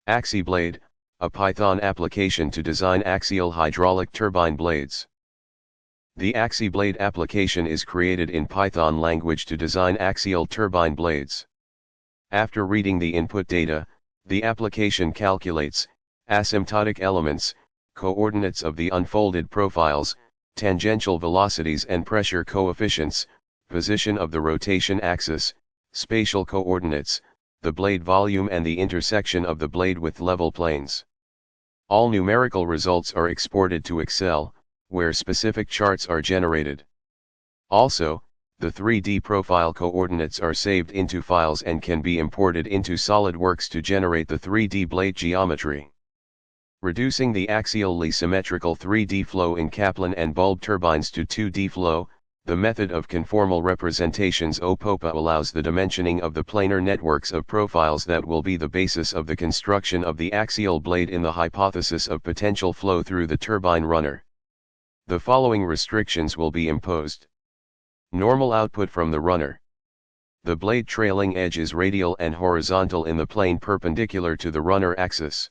AxiBlade, a Python application to design axial hydraulic turbine blades. The AxiBlade application is created in Python language to design axial turbine blades. After reading the input data, the application calculates asymptotic elements, coordinates of the unfolded profiles, tangential velocities and pressure coefficients, position of the rotation axis, spatial coordinates, the blade volume and the intersection of the blade with level planes. All numerical results are exported to Excel, where specific charts are generated. Also, the 3D profile coordinates are saved into files and can be imported into SolidWorks to generate the 3D blade geometry. Reducing the axially symmetrical 3D flow in Kaplan and bulb turbines to 2D flow, the method of conformal representations Popa allows the dimensioning of the planar networks of profiles that will be the basis of the construction of the axial blade in the hypothesis of potential flow through the turbine runner. The following restrictions will be imposed. Normal output from the runner. The blade trailing edge is radial and horizontal in the plane perpendicular to the runner axis.